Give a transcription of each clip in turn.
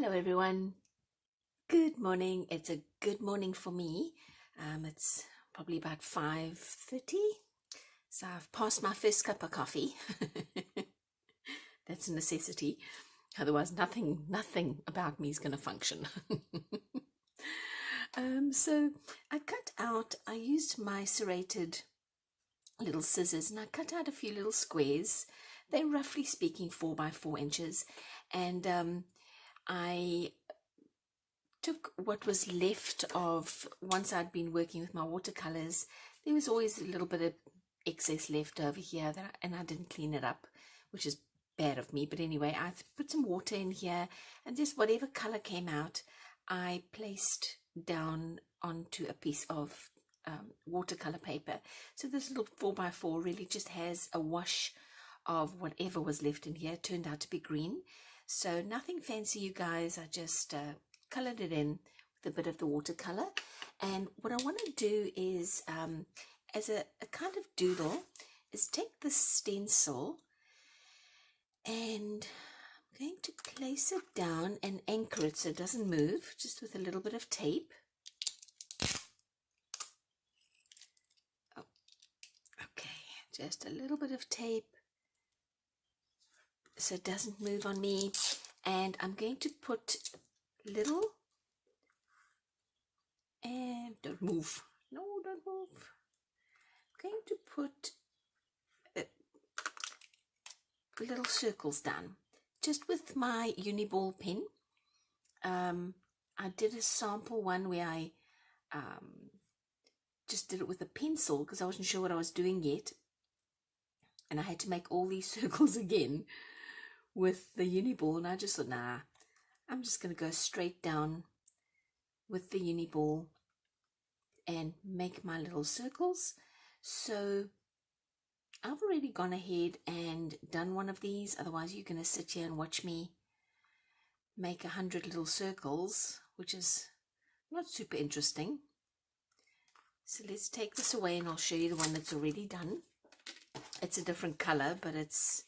Hello everyone, good morning. It's a good morning for me. It's probably about 5:30, so I've passed my first cup of coffee. That's a necessity, otherwise nothing about me is going to function. So I used my serrated little scissors and I cut out a few little squares. They're roughly speaking 4 by 4 inches, and I took what was left of, once I'd been working with my watercolors, there was always a little bit of excess left over here and I didn't clean it up, which is bad of me. But anyway, I put some water in here and just whatever color came out, I placed down onto a piece of watercolor paper. So this little 4 by 4 really just has a wash of whatever was left in here. It turned out to be green. So nothing fancy, you guys. I just colored it in with a bit of the watercolor. And what I want to do is, as a kind of doodle, is take the stencil and I'm going to place it down and anchor it so it doesn't move, just with a little bit of tape. Oh, okay, just a little bit of tape so it doesn't move on me. And I'm going to put little, and don't move, no, don't move. I'm going to put little circles down just with my Uniball pen. I did a sample one where I just did it with a pencil because I wasn't sure what I was doing yet, and I had to make all these circles again with the Uniball, and I just thought, nah, I'm just going to go straight down with the Uniball and make my little circles. So I've already gone ahead and done one of these, otherwise you're going to sit here and watch me make 100 little circles, which is not super interesting. So let's take this away and I'll show you the one that's already done. It's a different color, but it's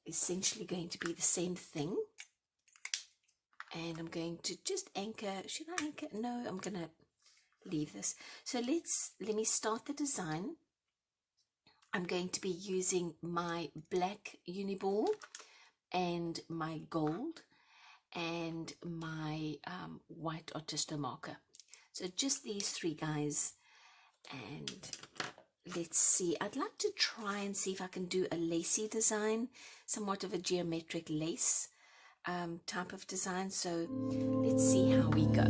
essentially going to be the same thing. And I'm going to just anchor. Should I anchor? No, I'm going to leave this. So let me start the design. I'm going to be using my black Uniball and my gold and my white Artisto marker. So just these three guys. And let's see, I'd like to try and see if I can do a lacy design, somewhat of a geometric lace type of design. So let's see how we go.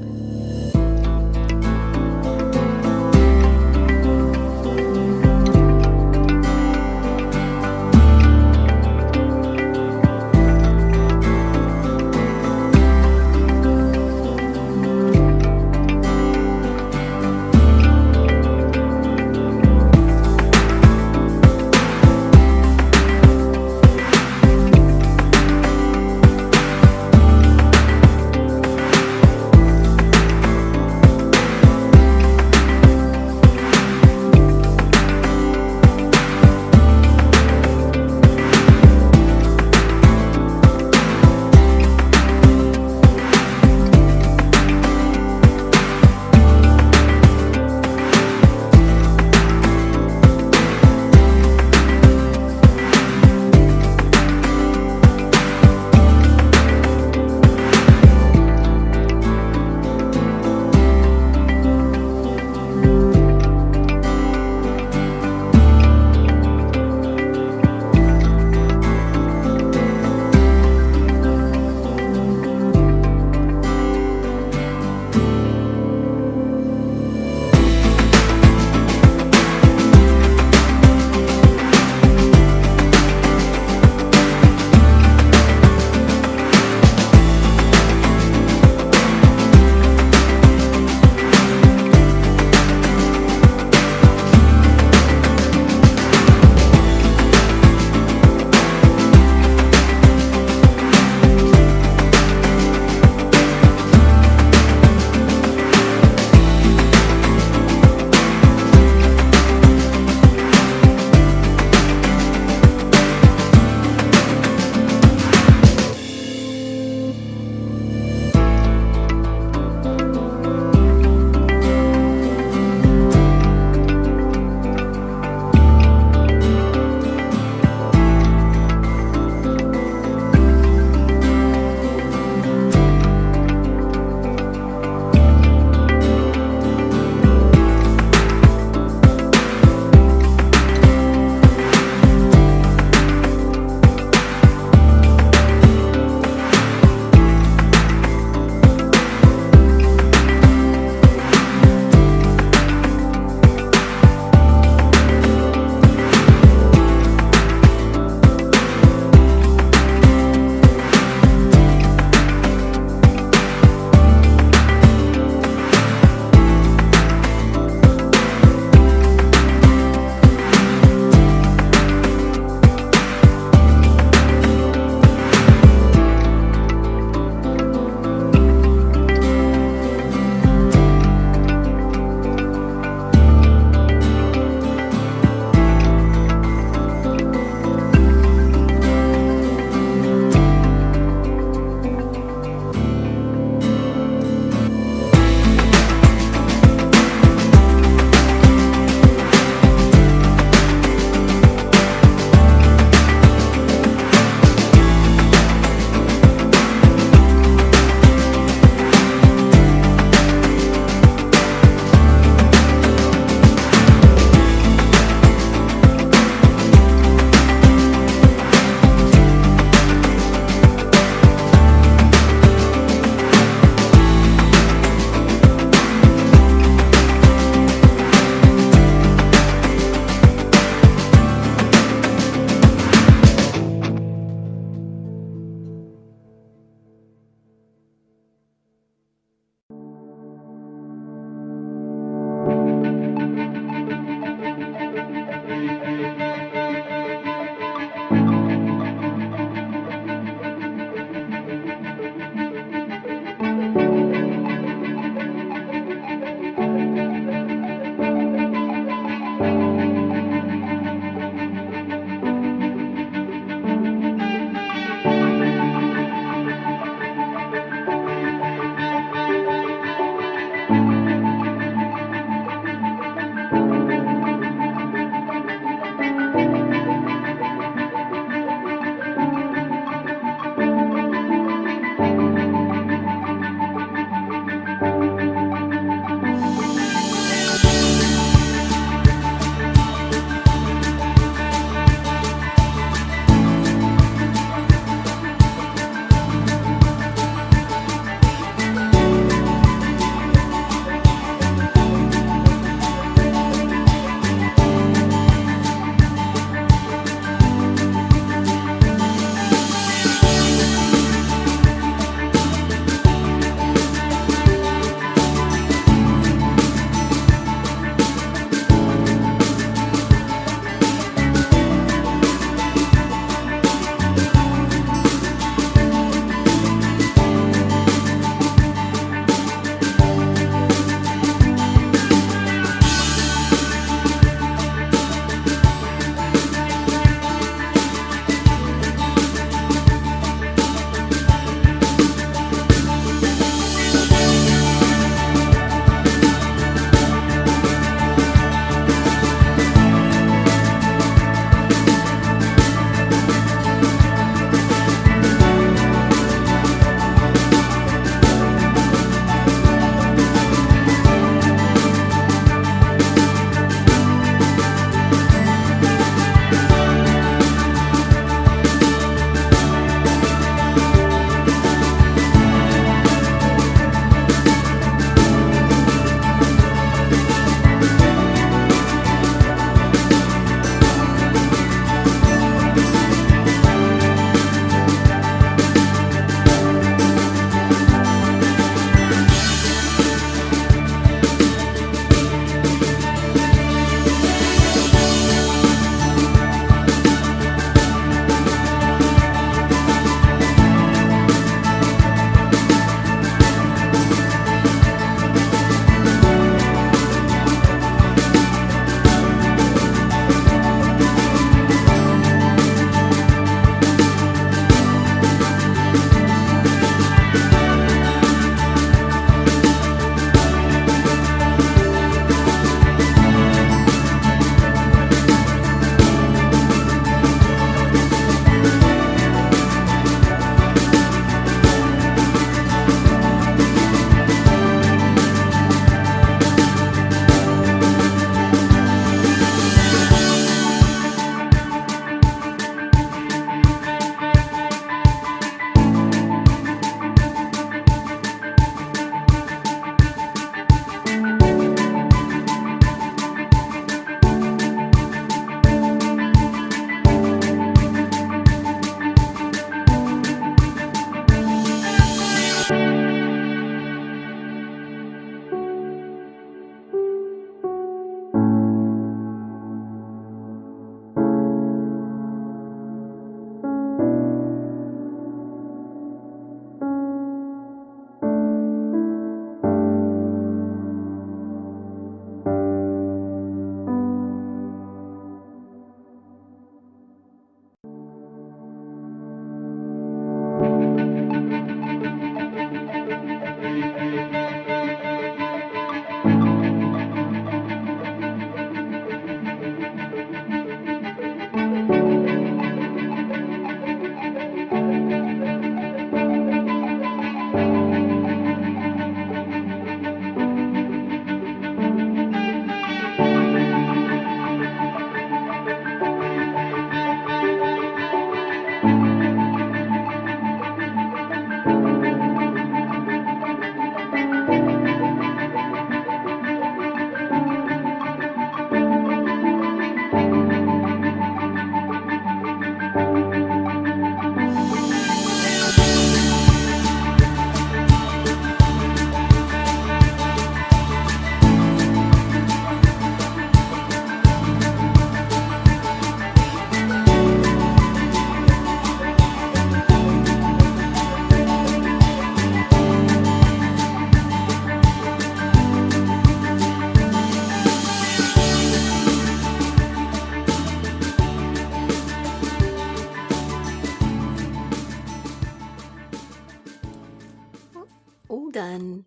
All done.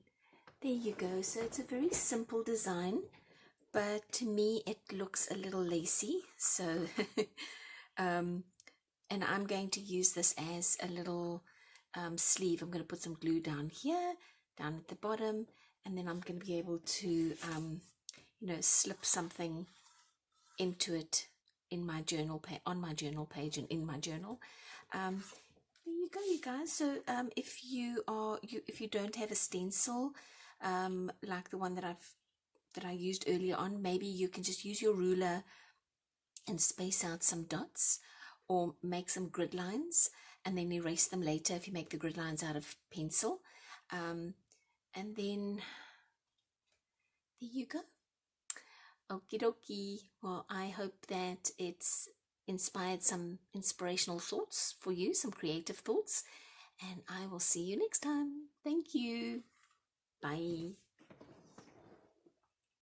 There you go. So it's a very simple design, but to me it looks a little lacy. So, and I'm going to use this as a little sleeve. I'm going to put some glue down here, down at the bottom, and then I'm going to be able to, slip something into it in my journal on my journal page and in my journal. There you go, you guys. So if you don't have a stencil like the one that I used earlier on, maybe you can just use your ruler and space out some dots or make some grid lines and then erase them later if you make the grid lines out of pencil. And then there you go. Okie dokie. Well, I hope that it's inspired some inspirational thoughts for you, some creative thoughts, and I will see you next time. Thank you. Bye.